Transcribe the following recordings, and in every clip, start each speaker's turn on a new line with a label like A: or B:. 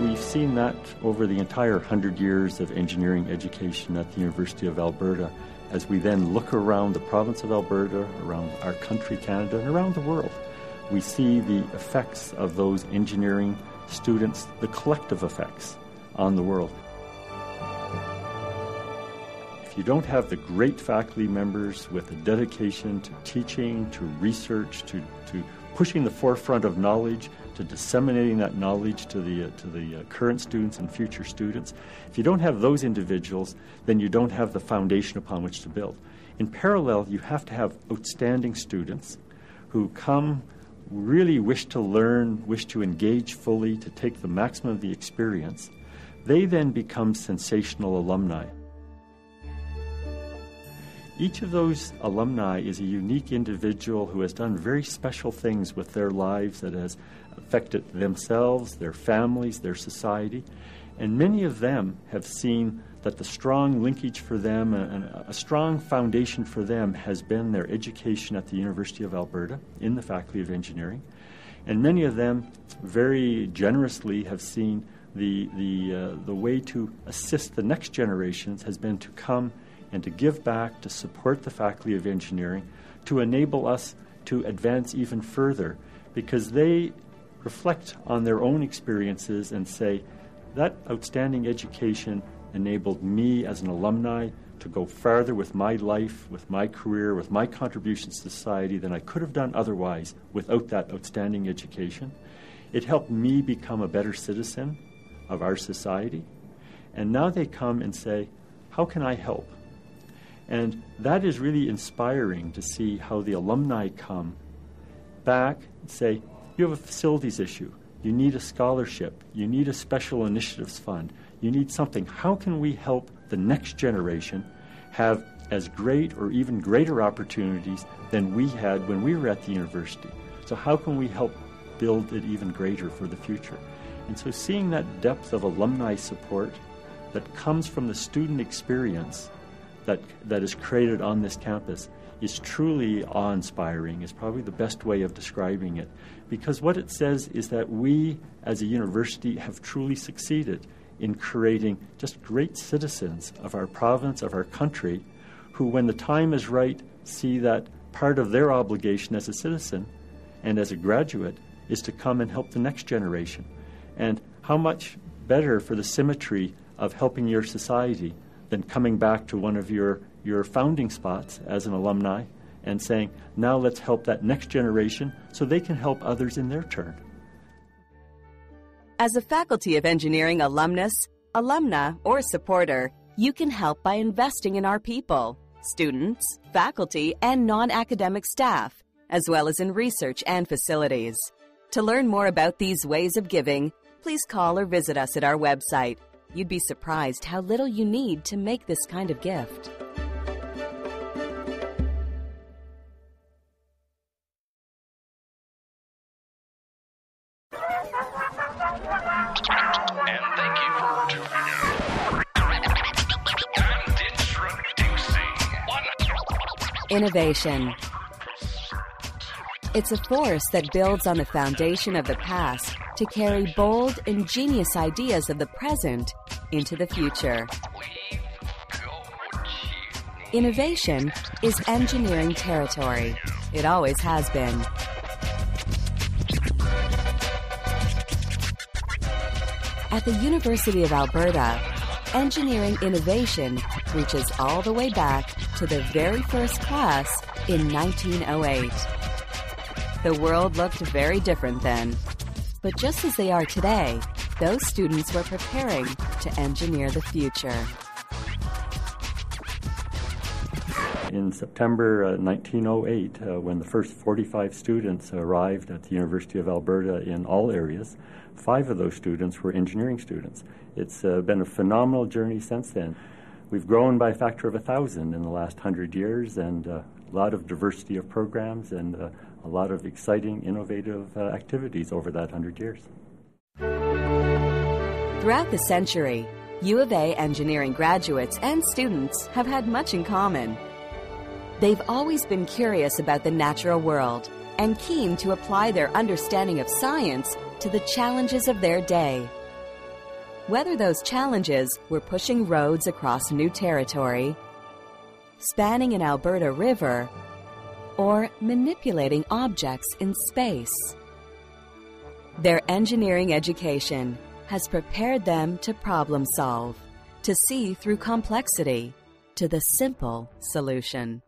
A: we've seen that over the entire 100 years of engineering education at the University of Alberta. As we then look around the province of Alberta, around our country, Canada, and around the world, we see the effects of those engineering students, the collective effects on the world. If you don't have the great faculty members with a dedication to teaching, to research, to pushing the forefront of knowledge, to disseminating that knowledge to the current students and future students, if you don't have those individuals, then you don't have the foundation upon which to build. In parallel, you have to have outstanding students who come, really wish to learn, wish to engage fully, to take the maximum of the experience. They then become sensational alumni. Each of those alumni is a unique individual who has done very special things with their lives that has affected themselves, their families, their society. And many of them have seen that the strong linkage for them and a strong foundation for them has been their education at the University of Alberta in the Faculty of Engineering. And many of them very generously have seen the way to assist the next generations has been to come and to give back, to support the Faculty of Engineering, to enable us to advance even further, because they reflect on their own experiences and say, that outstanding education enabled me as an alumni to go farther with my life, with my career, with my contributions to society than I could have done otherwise without that outstanding education. It helped me become a better citizen of our society. And now they come and say, how can I help? And that is really inspiring to see how the alumni come back and say, you have a facilities issue, you need a scholarship, you need a special initiatives fund, you need something. How can we help the next generation have as great or even greater opportunities than we had when we were at the university? So how can we help build it even greater for the future? And so seeing that depth of alumni support that comes from the student experience that is created on this campus is truly awe-inspiring, is probably the best way of describing it. Because what it says is that we, as a university, have truly succeeded in creating just great citizens of our province, of our country, who, when the time is right, see that part of their obligation as a citizen and as a graduate is to come and help the next generation. And how much better for the symmetry of helping your society than coming back to one of your founding spots as an alumni and saying, now let's help that next generation so they can help others in their turn.
B: As a Faculty of Engineering alumnus, alumna, or supporter, you can help by investing in our people, students, faculty, and non-academic staff, as well as in research and facilities. To learn more about these ways of giving, please call or visit us at our website. You'd be surprised how little you need to make this kind of gift.
C: And thank you for tuning in. And introducing
B: Innovation. It's a force that builds on the foundation of the past to carry bold, ingenious ideas of the present into the future. Innovation is engineering territory. It always has been. At the University of Alberta, engineering innovation reaches all the way back to the very first class in 1908. The world looked very different then. But just as they are today, those students were preparing to engineer the future.
A: In September 1908, when the first 45 students arrived at the University of Alberta in all areas, 5 of those students were engineering students. It's been a phenomenal journey since then. We've grown by a factor of 1,000 in the last 100 years, and a lot of diversity of programs and a lot of exciting, innovative activities over that 100 years.
B: Throughout the century, U of A engineering graduates and students have had much in common. They've always been curious about the natural world and keen to apply their understanding of science to the challenges of their day. Whether those challenges were pushing roads across new territory, spanning an Alberta river, or manipulating objects in space. Their engineering education has prepared them to problem solve, to see through complexity, to the simple solution.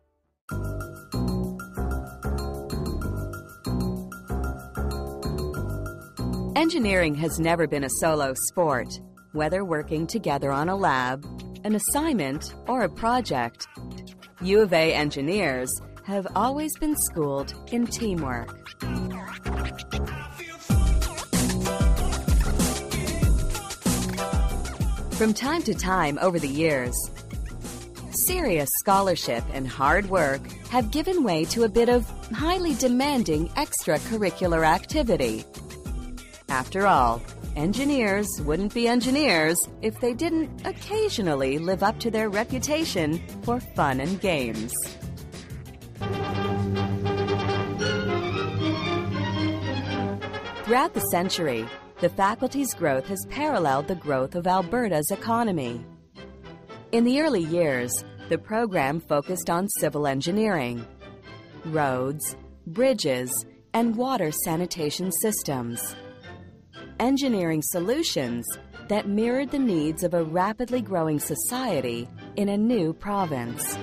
B: Engineering has never been a solo sport, whether working together on a lab, an assignment, or a project. U of A engineers have always been schooled in teamwork. From time to time over the years, serious scholarship and hard work have given way to a bit of highly demanding extracurricular activity. After all, engineers wouldn't be engineers if they didn't occasionally live up to their reputation for fun and games. Throughout the century, the faculty's growth has paralleled the growth of Alberta's economy. In the early years, the program focused on civil engineering, roads, bridges, and water sanitation systems. Engineering solutions that mirrored the needs of a rapidly growing society in a new province.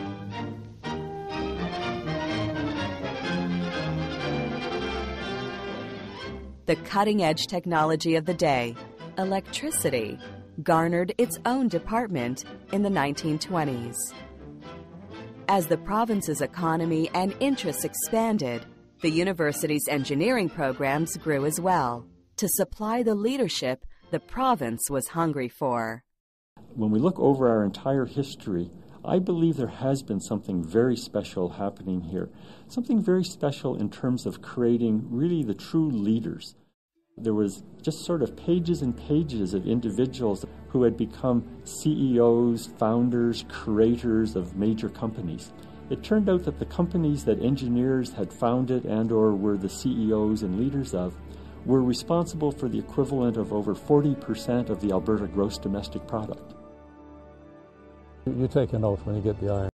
B: The cutting-edge technology of the day, electricity, garnered its own department in the 1920s. As the province's economy and interests expanded, the university's engineering programs grew as well, to supply the leadership the province was hungry for.
A: When we look over our entire history, I believe there has been something very special happening here. Something very special in terms of creating really the true leaders. There was just sort of pages and pages of individuals who had become CEOs, founders, creators of major companies. It turned out that the companies that engineers had founded and or were the CEOs and leaders of were responsible for the equivalent of over 40% of the Alberta gross domestic product.
D: You take an oath when you get the iron.